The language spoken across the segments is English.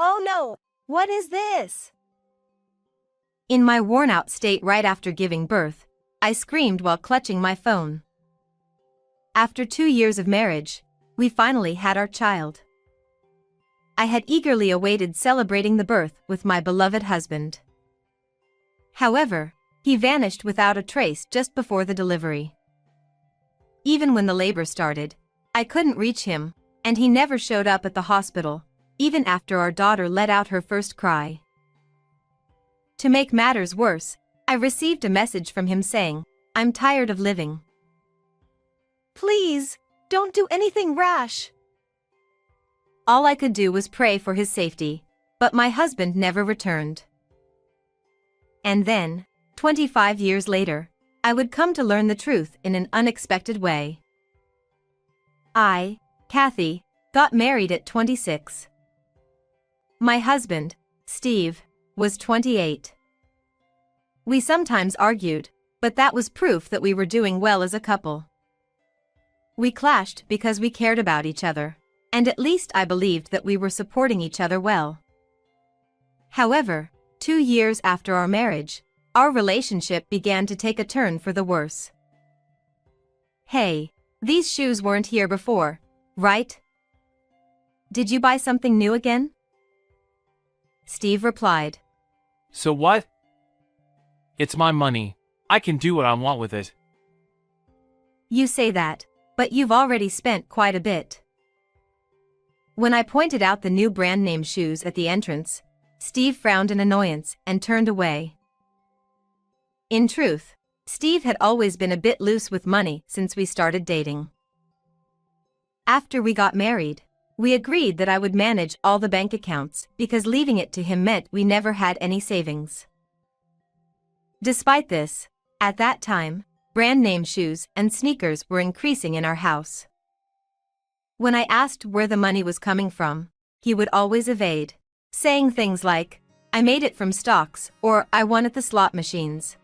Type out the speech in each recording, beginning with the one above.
Oh no! What is this? In my worn-out state right after giving birth, I screamed while clutching my phone. After 2 years of marriage, we finally had our child. I had eagerly awaited celebrating the birth with my beloved husband. However, he vanished without a trace just before the delivery. Even when the labor started, I couldn't reach him, and he never showed up at the hospital, even after our daughter let out her first cry. To make matters worse, I received a message from him saying, "I'm tired of living. Please, don't do anything rash." All I could do was pray for his safety, but my husband never returned. And then, 25 years later, I would come to learn the truth in an unexpected way. I, Kathy, got married at 26. My husband, Steve, was 28. We sometimes argued, but that was proof that we were doing well as a couple. We clashed because we cared about each other, and at least I believed that we were supporting each other well. However, 2 years after our marriage, our relationship began to take a turn for the worse. "Hey, these shoes weren't here before, right? Did you buy something new again?" Steve replied. So what? It's my money. I can do what I want with it. "You say that, but you've already spent quite a bit." When I pointed out the new brand name shoes at the entrance, Steve frowned in annoyance and turned away. In truth, Steve had always been a bit loose with money since we started dating. After we got married, we agreed that I would manage all the bank accounts because leaving it to him meant we never had any savings. Despite this, at that time, brand name shoes and sneakers were increasing in our house. When I asked where the money was coming from, he would always evade, saying things like, "I made it from stocks," or "I won at the slot machines."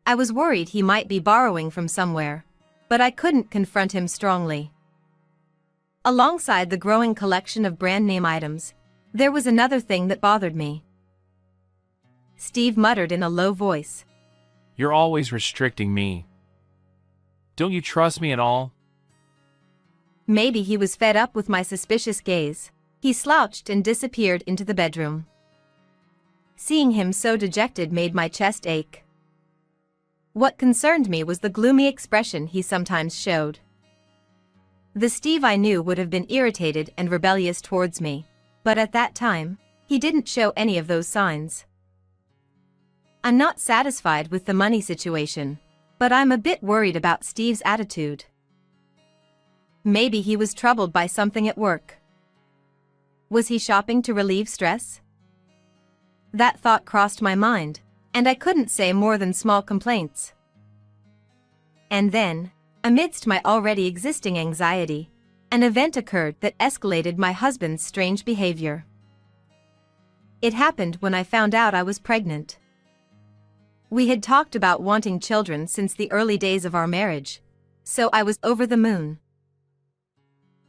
I was worried he might be borrowing from somewhere, but I couldn't confront him strongly. Alongside the growing collection of brand name items, there was another thing that bothered me. Steve muttered in a low voice. You're always restricting me. Don't you trust me at all? Maybe he was fed up with my suspicious gaze. He slouched and disappeared into the bedroom. Seeing him so dejected made my chest ache. What concerned me was the gloomy expression he sometimes showed. The Steve I knew would have been irritated and rebellious towards me, but at that time, he didn't show any of those signs. I'm not satisfied with the money situation, but I'm a bit worried about Steve's attitude. Maybe he was troubled by something at work. Was he shopping to relieve stress? That thought crossed my mind, and I couldn't say more than small complaints. And then, amidst my already existing anxiety, an event occurred that escalated my husband's strange behavior. It happened when I found out I was pregnant. We had talked about wanting children since the early days of our marriage, so I was over the moon.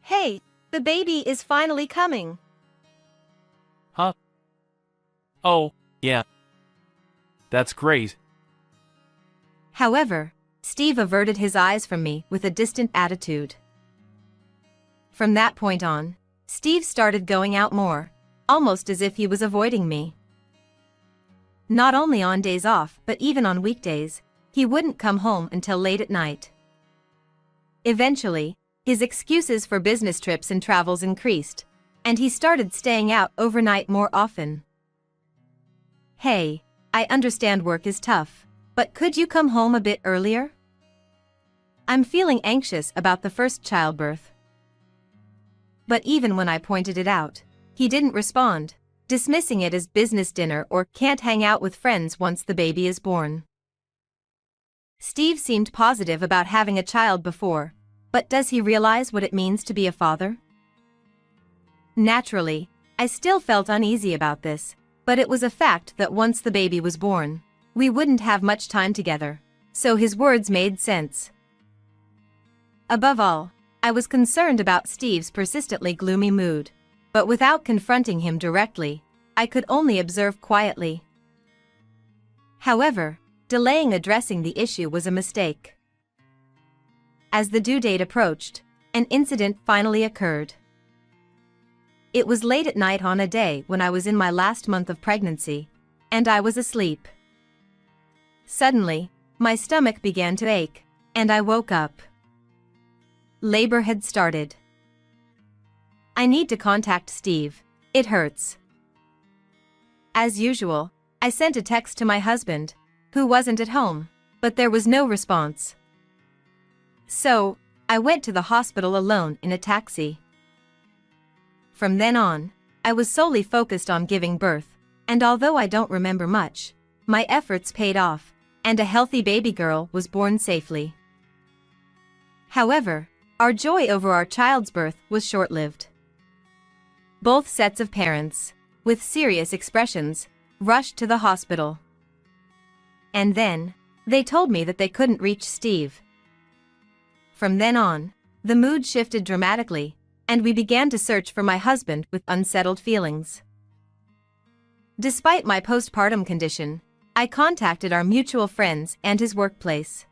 "Hey, the baby is finally coming." Huh? Oh, yeah. That's great. However, Steve averted his eyes from me with a distant attitude. From that point on, Steve started going out more, almost as if he was avoiding me. Not only on days off but even on weekdays, he wouldn't come home until late at night. Eventually, his excuses for business trips and travels increased, and he started staying out overnight more often. "Hey, I understand work is tough, but could you come home a bit earlier? I'm feeling anxious about the first childbirth." But even when I pointed it out, he didn't respond, dismissing it as business dinner or can't hang out with friends once the baby is born. Steve seemed positive about having a child before, but does he realize what it means to be a father? Naturally, I still felt uneasy about this, but it was a fact that once the baby was born, we wouldn't have much time together, so his words made sense. Above all, I was concerned about Steve's persistently gloomy mood. but without confronting him directly, I could only observe quietly. However, delaying addressing the issue was a mistake. As the due date approached, an incident finally occurred. It was late at night on a day when I was in my last month of pregnancy, and I was asleep. Suddenly, my stomach began to ache, and I woke up. Labor had started. I need to contact Steve. It hurts. As usual, I sent a text to my husband, who wasn't at home, but there was no response. So, I went to the hospital alone in a taxi. From then on, I was solely focused on giving birth, and although I don't remember much, my efforts paid off, and a healthy baby girl was born safely. However, our joy over our child's birth was short-lived. Both sets of parents, with serious expressions, rushed to the hospital. And then, they told me that they couldn't reach Steve. From then on, the mood shifted dramatically, and we began to search for my husband with unsettled feelings. Despite my postpartum condition, I contacted our mutual friends and his workplace.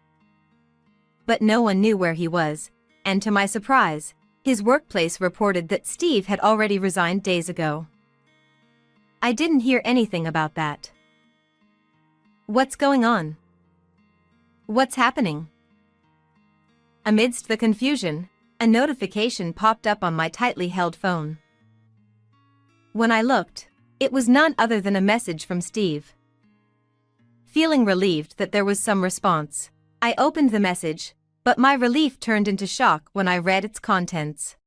But no one knew where he was, and to my surprise, his workplace reported that Steve had already resigned days ago. I didn't hear anything about that. What's going on? What's happening? Amidst the confusion, a notification popped up on my tightly held phone. When I looked, it was none other than a message from Steve. Feeling relieved that there was some response, I opened the message, but my relief turned into shock when I read its contents.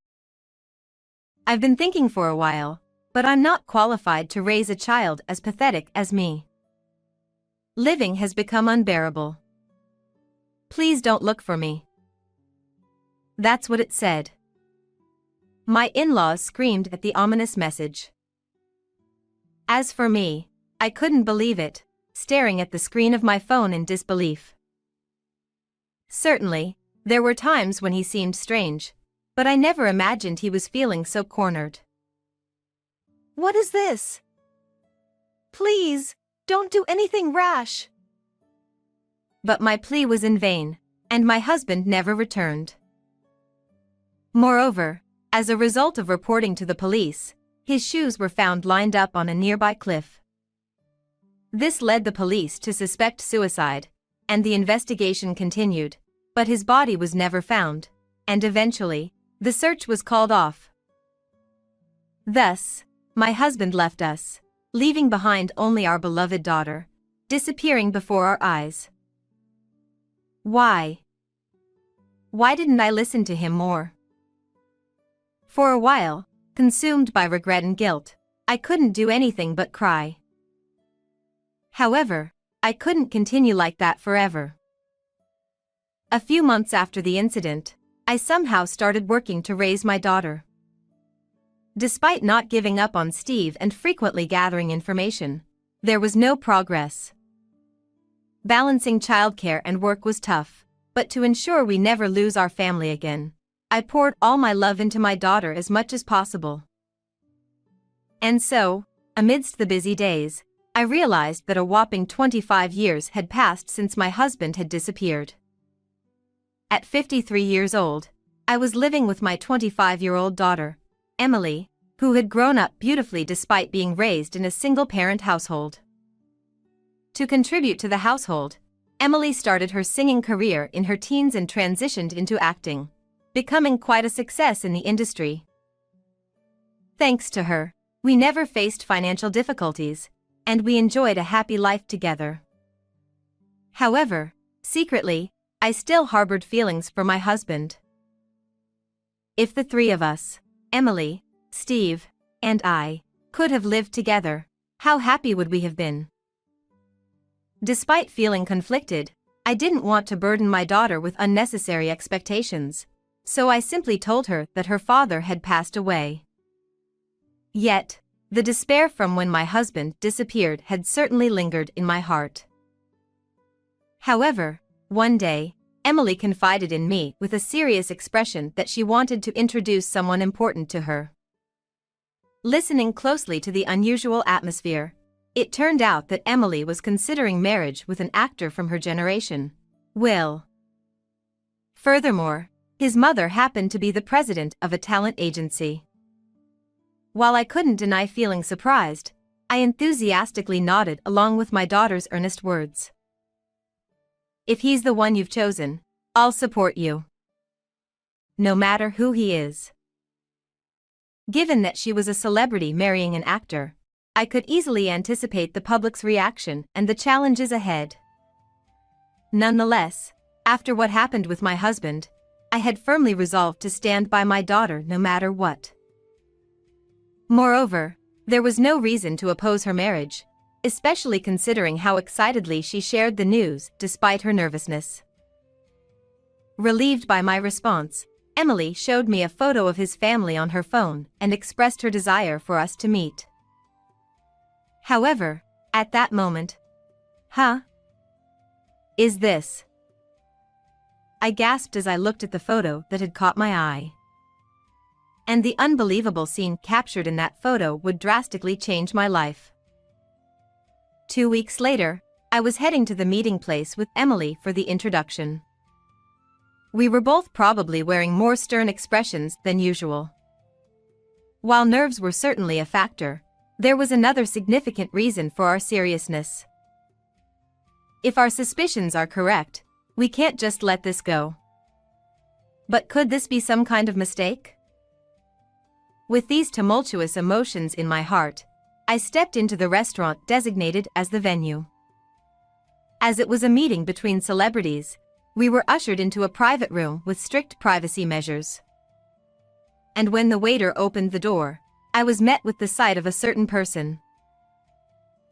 I've been thinking for a while, but I'm not qualified to raise a child as pathetic as me. Living has become unbearable. Please don't look for me. That's what it said. My in-laws screamed at the ominous message. As for me, I couldn't believe it, staring at the screen of my phone in disbelief. Certainly, there were times when he seemed strange, but I never imagined he was feeling so cornered. What is this? Please, don't do anything rash. But my plea was in vain, and my husband never returned. Moreover, as a result of reporting to the police, his shoes were found lined up on a nearby cliff. This led the police to suspect suicide, and the investigation continued, but his body was never found, and eventually, the search was called off. Thus, my husband left us, leaving behind only our beloved daughter, disappearing before our eyes. Why? Why didn't I listen to him more? For a while, consumed by regret and guilt, I couldn't do anything but cry. However, I couldn't continue like that forever. A few months after the incident, I somehow started working to raise my daughter. Despite not giving up on Steve and frequently gathering information, there was no progress. Balancing childcare and work was tough, but to ensure we never lose our family again, I poured all my love into my daughter as much as possible. And so, amidst the busy days, I realized that a whopping 25 years had passed since my husband had disappeared. At 53 years old, I was living with my 25-year-old daughter, Emily, who had grown up beautifully despite being raised in a single-parent household. To contribute to the household, Emily started her singing career in her teens and transitioned into acting, becoming quite a success in the industry. Thanks to her, we never faced financial difficulties, and we enjoyed a happy life together. However, secretly, I still harbored feelings for my husband. If the three of us, Emily, Steve, and I, could have lived together, how happy would we have been? Despite feeling conflicted, I didn't want to burden my daughter with unnecessary expectations, so I simply told her that her father had passed away. Yet, the despair from when my husband disappeared had certainly lingered in my heart. However, one day, Emily confided in me with a serious expression that she wanted to introduce someone important to her. Listening closely to the unusual atmosphere, it turned out that Emily was considering marriage with an actor from her generation, Will. Furthermore, his mother happened to be the president of a talent agency. While I couldn't deny feeling surprised, I enthusiastically nodded along with my daughter's earnest words. If he's the one you've chosen, I'll support you. No matter who he is. Given that she was a celebrity marrying an actor, I could easily anticipate the public's reaction and the challenges ahead. Nonetheless, after what happened with my husband, I had firmly resolved to stand by my daughter no matter what. Moreover, there was no reason to oppose her marriage, especially considering how excitedly she shared the news despite her nervousness. Relieved by my response, Emily showed me a photo of his family on her phone and expressed her desire for us to meet. However, at that moment, is this? I gasped as I looked at the photo that had caught my eye. And the unbelievable scene captured in that photo would drastically change my life. 2 weeks later, I was heading to the meeting place with Emily for the introduction. We were both probably wearing more stern expressions than usual. While nerves were certainly a factor, there was another significant reason for our seriousness. If our suspicions are correct, we can't just let this go. But could this be some kind of mistake? With these tumultuous emotions in my heart, I stepped into the restaurant designated as the venue. As it was a meeting between celebrities, we were ushered into a private room with strict privacy measures. And when the waiter opened the door, I was met with the sight of a certain person.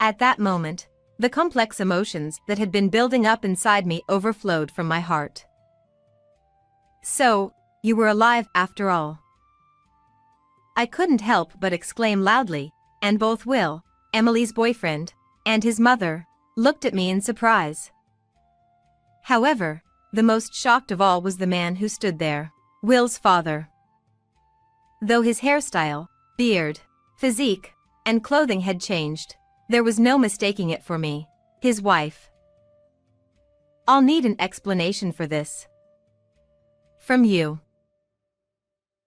At that moment, the complex emotions that had been building up inside me overflowed from my heart. So, you were alive after all. I couldn't help but exclaim loudly, and both Will, Emily's boyfriend, and his mother, looked at me in surprise. However, the most shocked of all was the man who stood there, Will's father. Though his hairstyle, beard, physique, and clothing had changed, there was no mistaking it for me, his wife. I'll need an explanation for this. From you.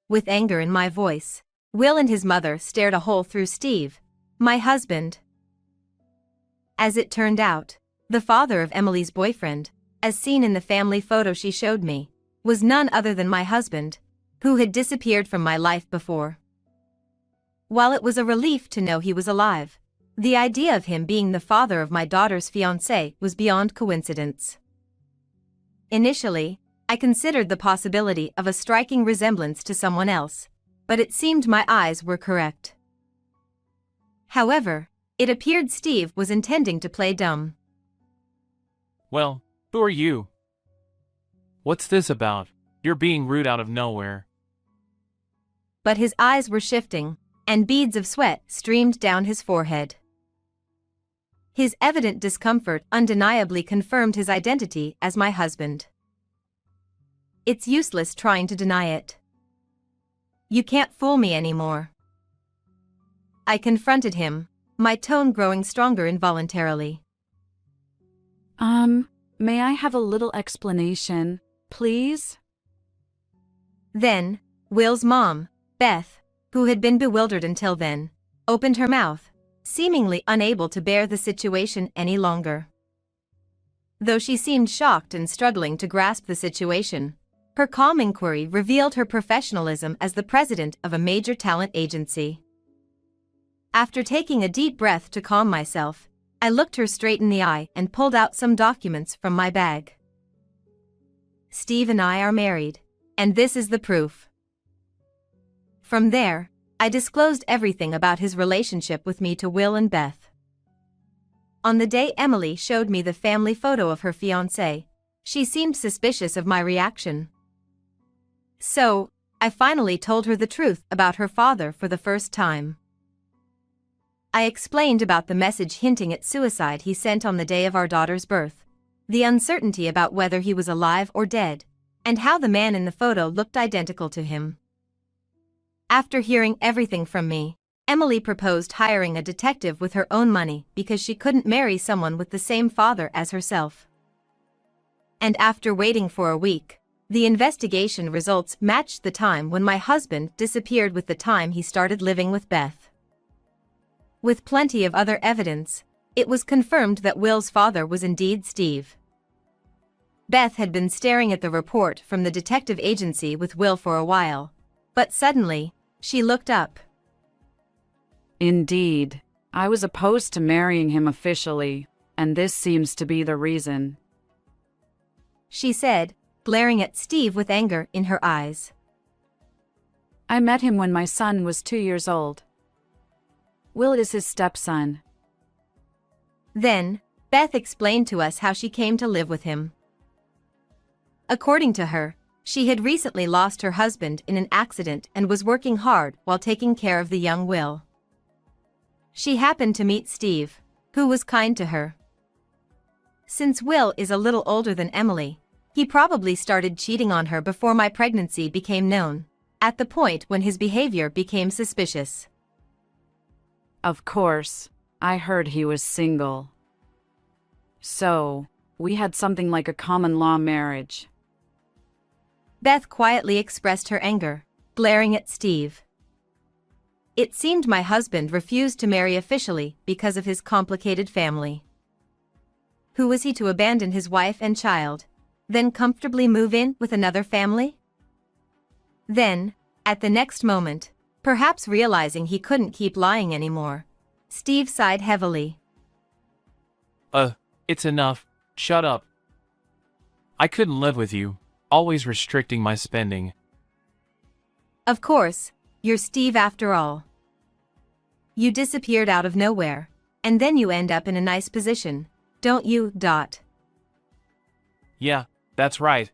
With anger in my voice, Will and his mother stared a hole through Steve, my husband. As it turned out, the father of Emily's boyfriend, as seen in the family photo she showed me, was none other than my husband, who had disappeared from my life before. While it was a relief to know he was alive, the idea of him being the father of my daughter's fiancé was beyond coincidence. Initially, I considered the possibility of a striking resemblance to someone else, but it seemed my eyes were correct. However, it appeared Steve was intending to play dumb. Well, who are you? What's this about? You're being rude out of nowhere. But his eyes were shifting, and beads of sweat streamed down his forehead. His evident discomfort undeniably confirmed his identity as my husband. It's useless trying to deny it. You can't fool me anymore. I confronted him, my tone growing stronger involuntarily. May I have a little explanation, please? Then, Will's mom, Beth, who had been bewildered until then, opened her mouth, seemingly unable to bear the situation any longer. Though she seemed shocked and struggling to grasp the situation, her calm inquiry revealed her professionalism as the president of a major talent agency. After taking a deep breath to calm myself, I looked her straight in the eye and pulled out some documents from my bag. Steve and I are married, and this is the proof. From there, I disclosed everything about his relationship with me to Will and Beth. On the day Emily showed me the family photo of her fiancé, she seemed suspicious of my reaction. So, I finally told her the truth about her father for the first time. I explained about the message hinting at suicide he sent on the day of our daughter's birth, the uncertainty about whether he was alive or dead, and how the man in the photo looked identical to him. After hearing everything from me, Emily proposed hiring a detective with her own money because she couldn't marry someone with the same father as herself. And after waiting for a week, the investigation results matched the time when my husband disappeared with the time he started living with Beth. With plenty of other evidence, it was confirmed that Will's father was indeed Steve. Beth had been staring at the report from the detective agency with Will for a while, but suddenly, she looked up. Indeed, I was opposed to marrying him officially, and this seems to be the reason, she said, glaring at Steve with anger in her eyes. I met him when my son was 2 years old. Will is his stepson. Then, Beth explained to us how she came to live with him. According to her, she had recently lost her husband in an accident and was working hard while taking care of the young Will. She happened to meet Steve, who was kind to her. Since Will is a little older than Emily, he probably started cheating on her before my pregnancy became known, at the point when his behavior became suspicious. Of course, I heard he was single. So, we had something like a common law marriage. Beth quietly expressed her anger, glaring at Steve. It seemed my husband refused to marry officially because of his complicated family. Who was he to abandon his wife and child, then comfortably move in with another family? Then, at the next moment, perhaps realizing he couldn't keep lying anymore, Steve sighed heavily. It's enough. Shut up. I couldn't live with you, always restricting my spending. Of course, you're Steve after all. You disappeared out of nowhere, and then you end up in a nice position, don't you, Dot? Yeah, that's right.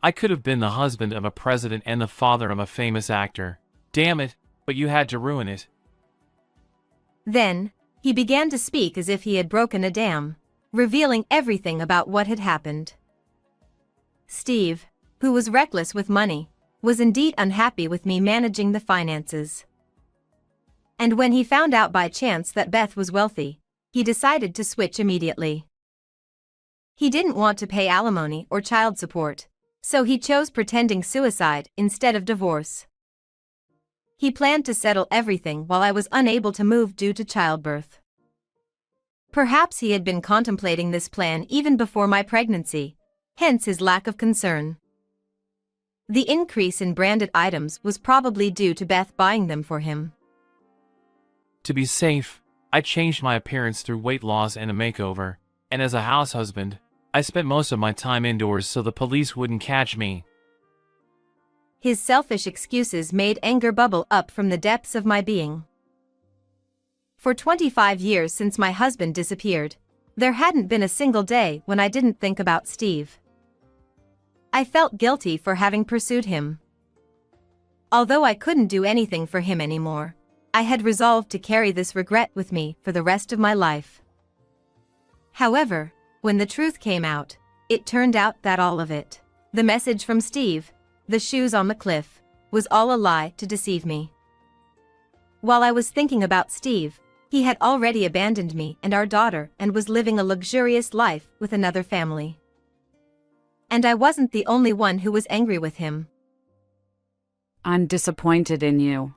I could have been the husband of a president and the father of a famous actor. Damn it, but you had to ruin it. Then, he began to speak as if he had broken a dam, revealing everything about what had happened. Steve, who was reckless with money, was indeed unhappy with me managing the finances. And when he found out by chance that Beth was wealthy, he decided to switch immediately. He didn't want to pay alimony or child support, so he chose pretending suicide instead of divorce. He planned to settle everything while I was unable to move due to childbirth. Perhaps he had been contemplating this plan even before my pregnancy, hence his lack of concern. The increase in branded items was probably due to Beth buying them for him. To be safe, I changed my appearance through weight loss and a makeover, and as a house husband, I spent most of my time indoors so the police wouldn't catch me. His selfish excuses made anger bubble up from the depths of my being. For 25 years since my husband disappeared, there hadn't been a single day when I didn't think about Steve. I felt guilty for having pursued him. Although I couldn't do anything for him anymore, I had resolved to carry this regret with me for the rest of my life. However, when the truth came out, it turned out that all of it, the message from Steve, the shoes on the cliff, was all a lie to deceive me. While I was thinking about Steve, he had already abandoned me and our daughter and was living a luxurious life with another family. And I wasn't the only one who was angry with him. I'm disappointed in you.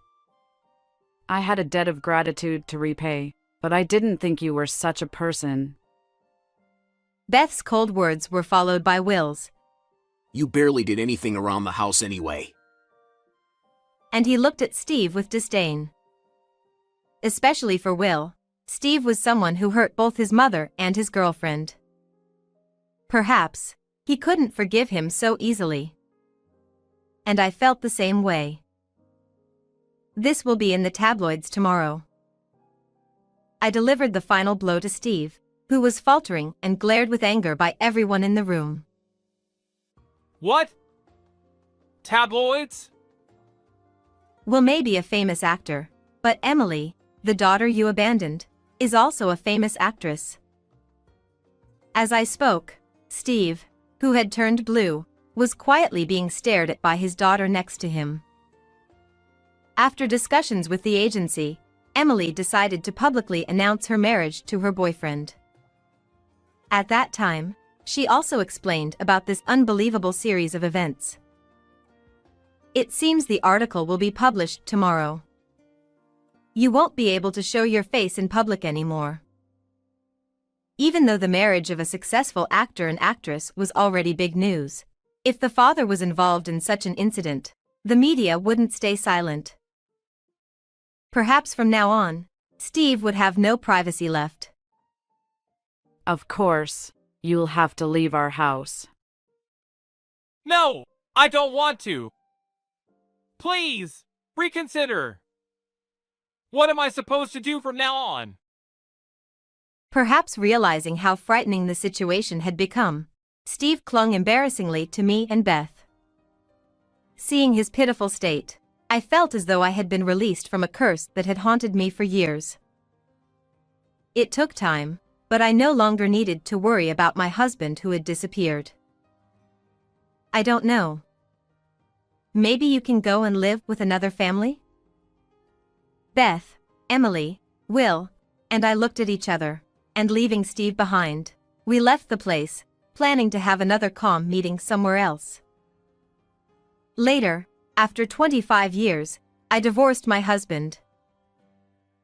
I had a debt of gratitude to repay, but I didn't think you were such a person. Beth's cold words were followed by Will's. You barely did anything around the house anyway. And he looked at Steve with disdain. Especially for Will, Steve was someone who hurt both his mother and his girlfriend. Perhaps, he couldn't forgive him so easily. And I felt the same way. This will be in the tabloids tomorrow. I delivered the final blow to Steve, who was faltering and glared with anger by everyone in the room. What? Tabloids? Will may be a famous actor, but Emily, the daughter you abandoned, is also a famous actress. As I spoke, Steve, who had turned blue, was quietly being stared at by his daughter next to him. After discussions with the agency, Emily decided to publicly announce her marriage to her boyfriend. At that time, she also explained about this unbelievable series of events. It seems the article will be published tomorrow. You won't be able to show your face in public anymore. Even though the marriage of a successful actor and actress was already big news, if the father was involved in such an incident, the media wouldn't stay silent. Perhaps from now on, Steve would have no privacy left. Of course, you'll have to leave our house. No, I don't want to. Please, reconsider. What am I supposed to do from now on? Perhaps realizing how frightening the situation had become, Steve clung embarrassingly to me and Beth. Seeing his pitiful state, I felt as though I had been released from a curse that had haunted me for years. It took time, but I no longer needed to worry about my husband who had disappeared. I don't know. Maybe you can go and live with another family? Beth, Emily, Will, and I looked at each other, and leaving Steve behind, we left the place, planning to have another calm meeting somewhere else. Later, after 25 years, I divorced my husband.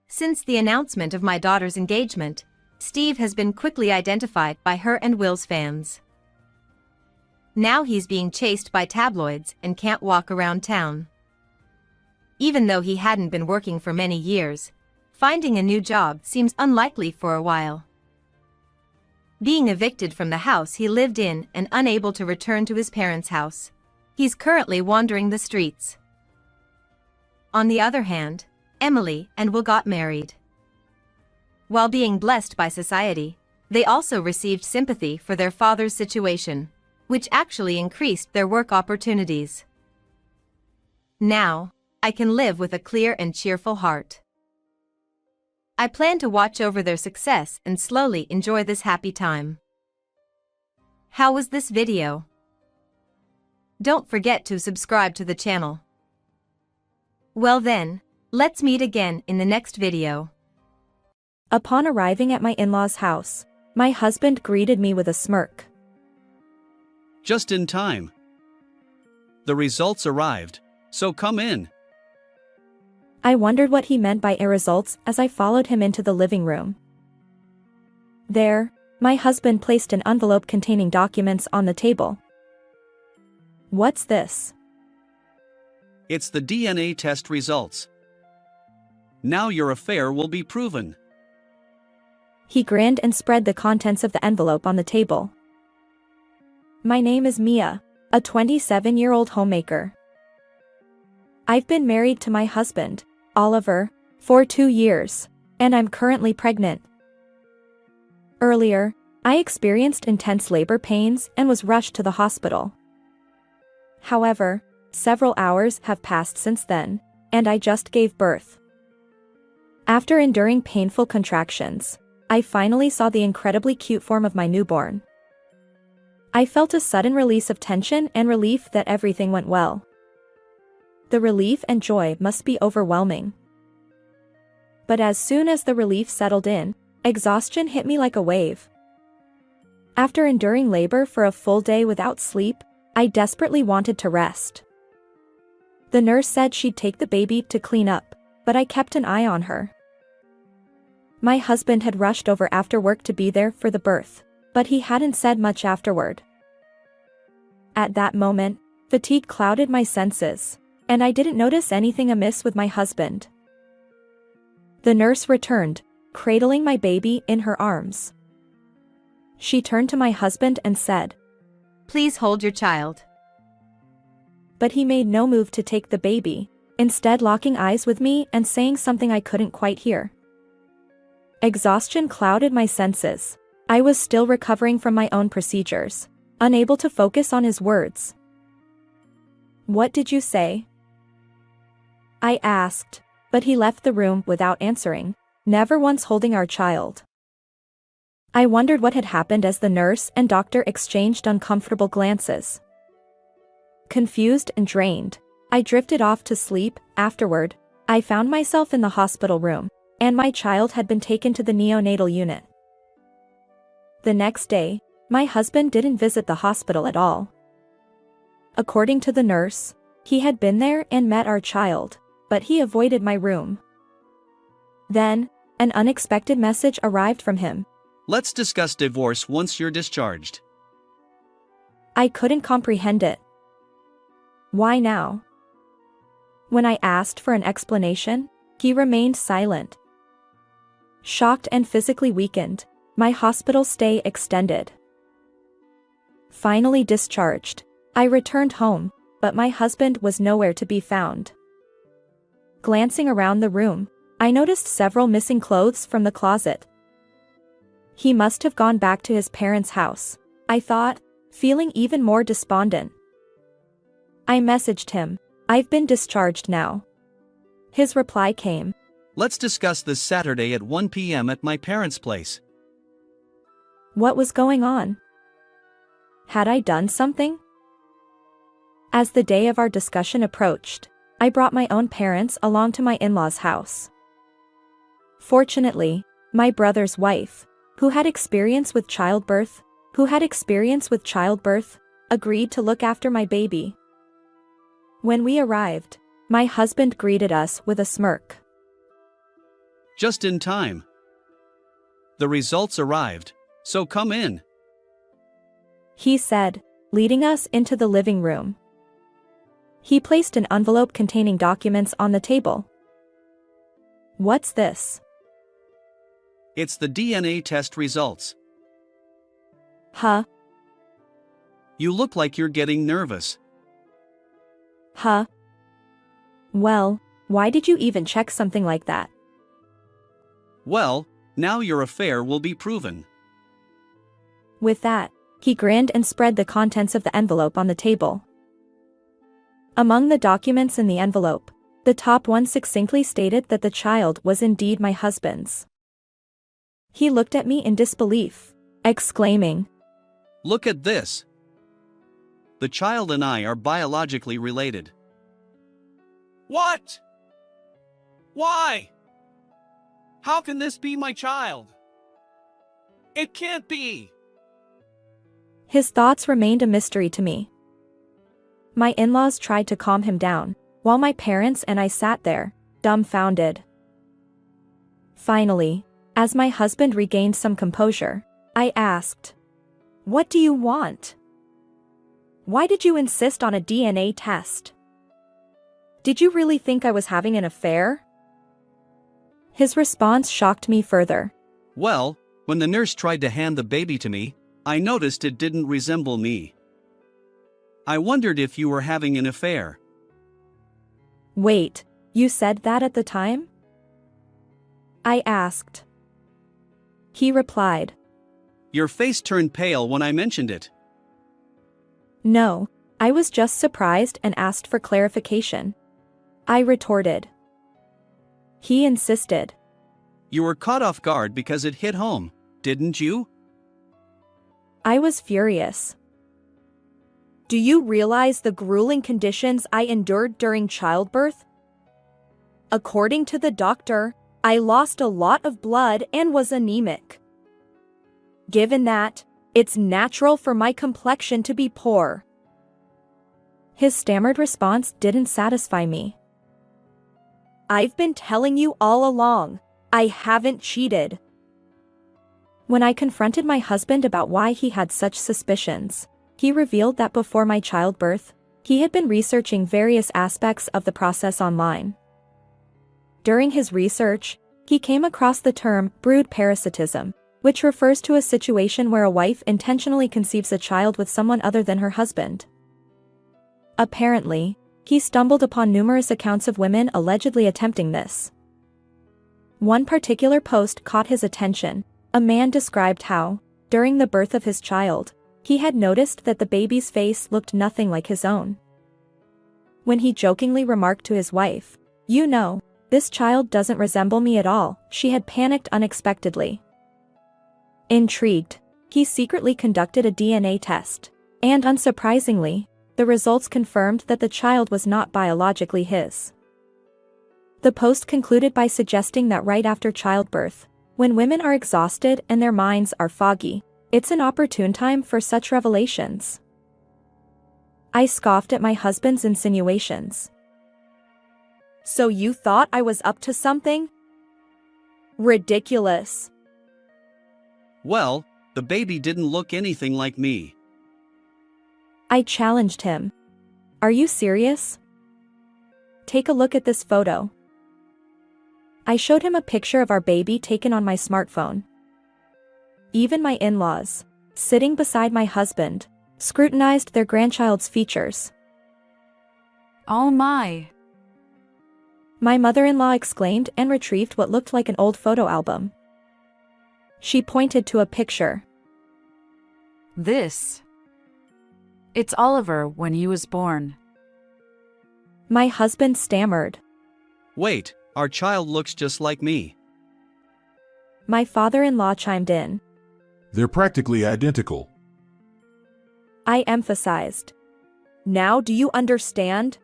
Since the announcement of my daughter's engagement, Steve has been quickly identified by her and Will's fans. Now he's being chased by tabloids and can't walk around town. Even though he hadn't been working for many years, finding a new job seems unlikely for a while. Being evicted from the house he lived in and unable to return to his parents' house, he's currently wandering the streets. On the other hand, Emily and Will got married. While being blessed by society, they also received sympathy for their father's situation, which actually increased their work opportunities. Now, I can live with a clear and cheerful heart. I plan to watch over their success and slowly enjoy this happy time. How was this video? Don't forget to subscribe to the channel. Well then, let's meet again in the next video. Upon arriving at my in-laws' house, my husband greeted me with a smirk. Just in time. The results arrived, so come in. I wondered what he meant by results as I followed him into the living room. There, my husband placed an envelope containing documents on the table. What's this? It's the DNA test results. Now your affair will be proven. He grinned and spread the contents of the envelope on the table. My name is Mia, a 27-year-old homemaker. I've been married to my husband, Oliver, for 2 years, and I'm currently pregnant. Earlier, I experienced intense labor pains and was rushed to the hospital. However, several hours have passed since then, and I just gave birth. After enduring painful contractions, I finally saw the incredibly cute form of my newborn. I felt a sudden release of tension and relief that everything went well. The relief and joy must be overwhelming. But as soon as the relief settled in, exhaustion hit me like a wave. After enduring labor for a full day without sleep, I desperately wanted to rest. The nurse said she'd take the baby to clean up, but I kept an eye on her. My husband had rushed over after work to be there for the birth, but he hadn't said much afterward. At that moment, fatigue clouded my senses, and I didn't notice anything amiss with my husband. The nurse returned, cradling my baby in her arms. She turned to my husband and said, Please hold your child. But he made no move to take the baby, instead locking eyes with me and saying something I couldn't quite hear. Exhaustion clouded my senses. I was still recovering from my own procedures, unable to focus on his words. What did you say? I asked, but he left the room without answering, never once holding our child. I wondered what had happened as the nurse and doctor exchanged uncomfortable glances. Confused and drained, I drifted off to sleep. Afterward, I found myself in the hospital room, and my child had been taken to the neonatal unit. The next day, my husband didn't visit the hospital at all. According to the nurse, he had been there and met our child, but he avoided my room. Then, an unexpected message arrived from him. Let's discuss divorce once you're discharged. I couldn't comprehend it. Why now? When I asked for an explanation, he remained silent. Shocked and physically weakened, my hospital stay extended. Finally discharged, I returned home, but my husband was nowhere to be found. Glancing around the room, I noticed several missing clothes from the closet. He must have gone back to his parents' house, I thought, feeling even more despondent. I messaged him, "I've been discharged now." His reply came, Let's discuss this Saturday at 1 p.m. at my parents' place. What was going on? Had I done something? As the day of our discussion approached, I brought my own parents along to my in-laws' house. Fortunately, my brother's wife, who had experience with childbirth, agreed to look after my baby. When we arrived, my husband greeted us with a smirk. Just in time. The results arrived, so come in. He said, leading us into the living room. He placed an envelope containing documents on the table. What's this? It's the DNA test results. Huh? You look like you're getting nervous. Huh? Well, why did you even check something like that? Well, now your affair will be proven. With that, he grinned and spread the contents of the envelope on the table. Among the documents in the envelope, the top one succinctly stated that the child was indeed my husband's. He looked at me in disbelief, exclaiming, Look at this. The child and I are biologically related. What? Why? How can this be my child? It can't be. His thoughts remained a mystery to me. My in-laws tried to calm him down, while my parents and I sat there, dumbfounded. Finally, as my husband regained some composure, I asked, "What do you want? Why did you insist on a DNA test? Did you really think I was having an affair?" His response shocked me further. Well, when the nurse tried to hand the baby to me, I noticed it didn't resemble me. I wondered if you were having an affair. Wait, you said that at the time? I asked. He replied, Your face turned pale when I mentioned it. No, I was just surprised and asked for clarification. I retorted. He insisted. You were caught off guard because it hit home, didn't you? I was furious. Do you realize the grueling conditions I endured during childbirth? According to the doctor, I lost a lot of blood and was anemic. Given that, it's natural for my complexion to be poor. His stammered response didn't satisfy me. I've been telling you all along, I haven't cheated. When I confronted my husband about why he had such suspicions, he revealed that before my childbirth, he had been researching various aspects of the process online. During his research, he came across the term brood parasitism, which refers to a situation where a wife intentionally conceives a child with someone other than her husband. Apparently, he stumbled upon numerous accounts of women allegedly attempting this. One particular post caught his attention. A man described how, during the birth of his child, he had noticed that the baby's face looked nothing like his own. When he jokingly remarked to his wife, "You know, this child doesn't resemble me at all," she had panicked unexpectedly. Intrigued, he secretly conducted a DNA test, and unsurprisingly, the results confirmed that the child was not biologically his. The post concluded by suggesting that right after childbirth, when women are exhausted and their minds are foggy, it's an opportune time for such revelations. I scoffed at my husband's insinuations. So you thought I was up to something? Ridiculous. Well, the baby didn't look anything like me. I challenged him. Are you serious? Take a look at this photo. I showed him a picture of our baby taken on my smartphone. Even my in-laws, sitting beside my husband, scrutinized their grandchild's features. Oh my. My mother-in-law exclaimed and retrieved what looked like an old photo album. She pointed to a picture. This. It's Oliver when he was born. My husband stammered. Wait, our child looks just like me. My father-in-law chimed in. They're practically identical. I emphasized. Now do you understand?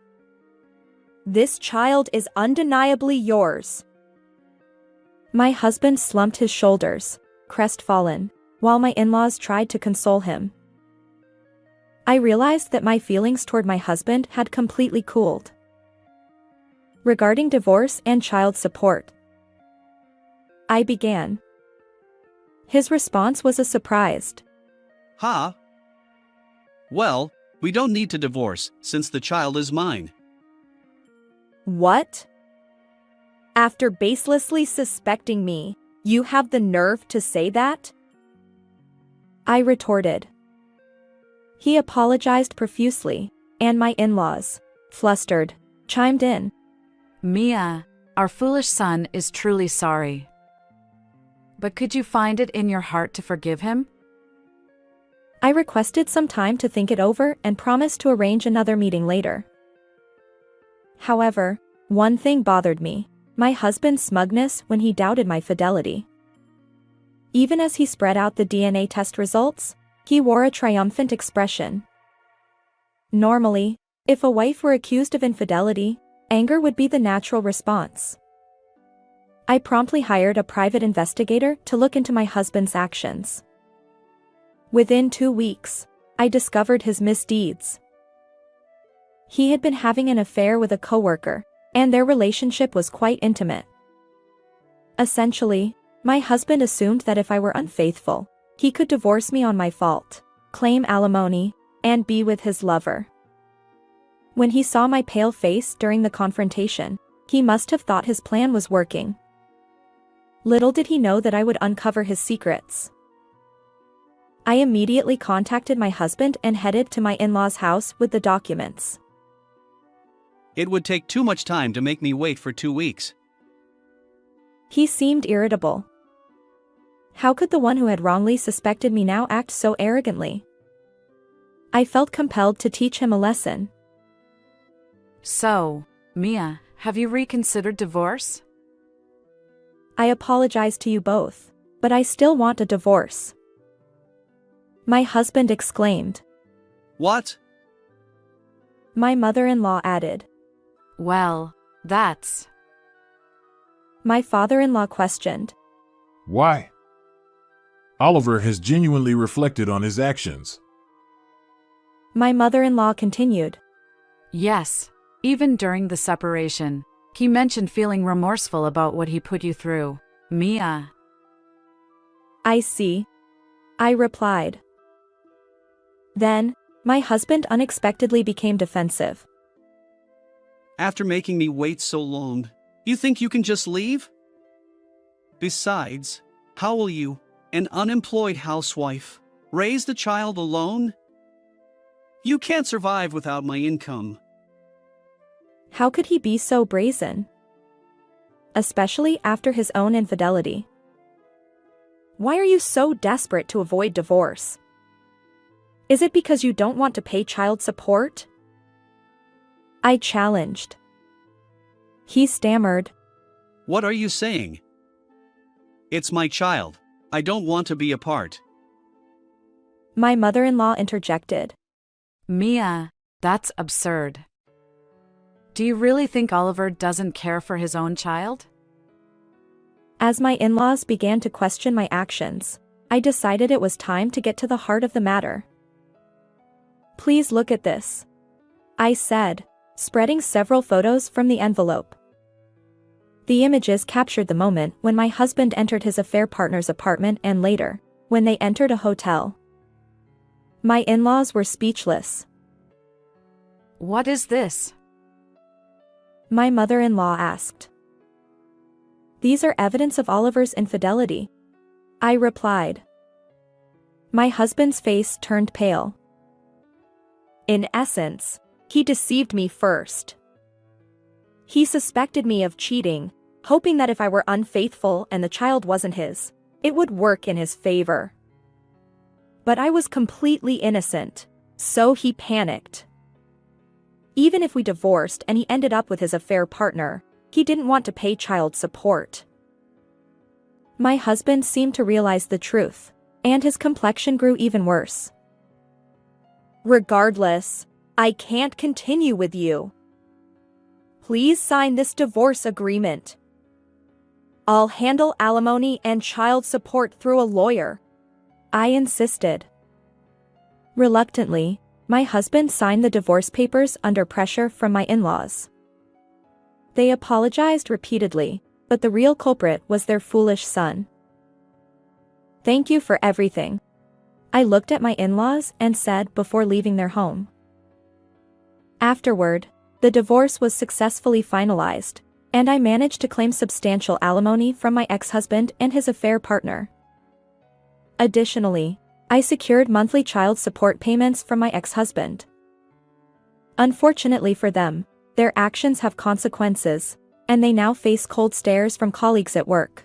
This child is undeniably yours. My husband slumped his shoulders, crestfallen, while my in-laws tried to console him. I realized that my feelings toward my husband had completely cooled. Regarding divorce and child support, I began. His response was a surprised. Huh? Well, we don't need to divorce, since the child is mine. What? After baselessly suspecting me, you have the nerve to say that? I retorted. He apologized profusely, and my in-laws, flustered, chimed in. Mia, our foolish son is truly sorry. But could you find it in your heart to forgive him? I requested some time to think it over and promised to arrange another meeting later. However, one thing bothered me, my husband's smugness when he doubted my fidelity. Even as he spread out the DNA test results, he wore a triumphant expression. Normally, if a wife were accused of infidelity, anger would be the natural response. I promptly hired a private investigator to look into my husband's actions. Within 2 weeks, I discovered his misdeeds. He had been having an affair with a coworker, and their relationship was quite intimate. Essentially, my husband assumed that if I were unfaithful, he could divorce me on my fault, claim alimony, and be with his lover. When he saw my pale face during the confrontation, he must have thought his plan was working. Little did he know that I would uncover his secrets. I immediately contacted my husband and headed to my in-laws' house with the documents. It would take too much time to make me wait for 2 weeks. He seemed irritable. How could the one who had wrongly suspected me now act so arrogantly? I felt compelled to teach him a lesson. So, Mia, have you reconsidered divorce? I apologize to you both, but I still want a divorce. My husband exclaimed. What? My mother-in-law added. Well, that's... My father-in-law questioned. Why? Oliver has genuinely reflected on his actions. My mother-in-law continued. Yes, even during the separation, he mentioned feeling remorseful about what he put you through, Mia. I see. I replied. Then, my husband unexpectedly became defensive. After making me wait so long, you think you can just leave? Besides, how will you, an unemployed housewife, raise the child alone? You can't survive without my income. How could he be so brazen? Especially after his own infidelity. Why are you so desperate to avoid divorce? Is it because you don't want to pay child support? I challenged. He stammered. What are you saying? It's my child. I don't want to be apart. My mother-in-law interjected. Mia, that's absurd. Do you really think Oliver doesn't care for his own child? As my in-laws began to question my actions, I decided it was time to get to the heart of the matter. Please look at this, I said, spreading several photos from the envelope. The images captured the moment when my husband entered his affair partner's apartment and later, when they entered a hotel. My in-laws were speechless. What is this? My mother-in-law asked. These are evidence of Oliver's infidelity, I replied. My husband's face turned pale. In essence, he deceived me first. He suspected me of cheating, hoping that if I were unfaithful and the child wasn't his, it would work in his favor. But I was completely innocent, so he panicked. Even if we divorced and he ended up with his affair partner, he didn't want to pay child support. My husband seemed to realize the truth, and his complexion grew even worse. Regardless, I can't continue with you. Please sign this divorce agreement. I'll handle alimony and child support through a lawyer, I insisted. Reluctantly, my husband signed the divorce papers under pressure from my in-laws. They apologized repeatedly, but the real culprit was their foolish son. Thank you for everything, I looked at my in-laws and said before leaving their home. Afterward, the divorce was successfully finalized, and I managed to claim substantial alimony from my ex-husband and his affair partner. Additionally, I secured monthly child support payments from my ex-husband. Unfortunately for them, their actions have consequences, and they now face cold stares from colleagues at work.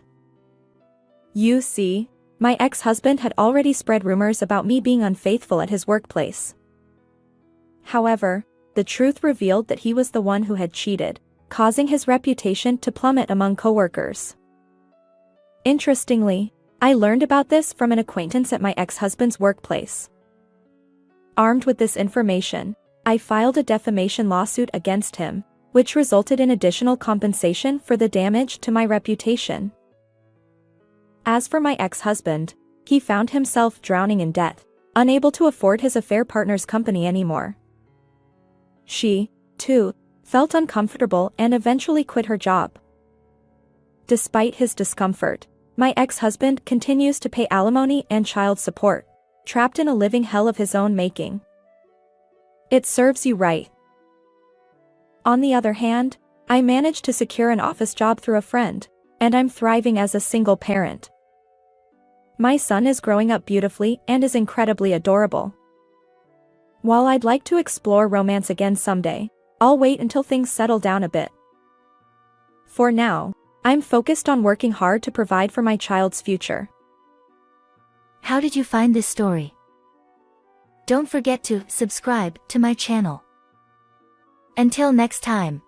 You see, my ex-husband had already spread rumors about me being unfaithful at his workplace. However, the truth revealed that he was the one who had cheated, causing his reputation to plummet among coworkers. Interestingly, I learned about this from an acquaintance at my ex-husband's workplace. Armed with this information, I filed a defamation lawsuit against him, which resulted in additional compensation for the damage to my reputation. As for my ex-husband, he found himself drowning in debt, unable to afford his affair partner's company anymore. She, too, felt uncomfortable and eventually quit her job. Despite his discomfort, my ex-husband continues to pay alimony and child support, trapped in a living hell of his own making. It serves you right. On the other hand, I managed to secure an office job through a friend, and I'm thriving as a single parent. My son is growing up beautifully and is incredibly adorable. While I'd like to explore romance again someday, I'll wait until things settle down a bit. For now, I'm focused on working hard to provide for my child's future. How did you find this story? Don't forget to subscribe to my channel. Until next time.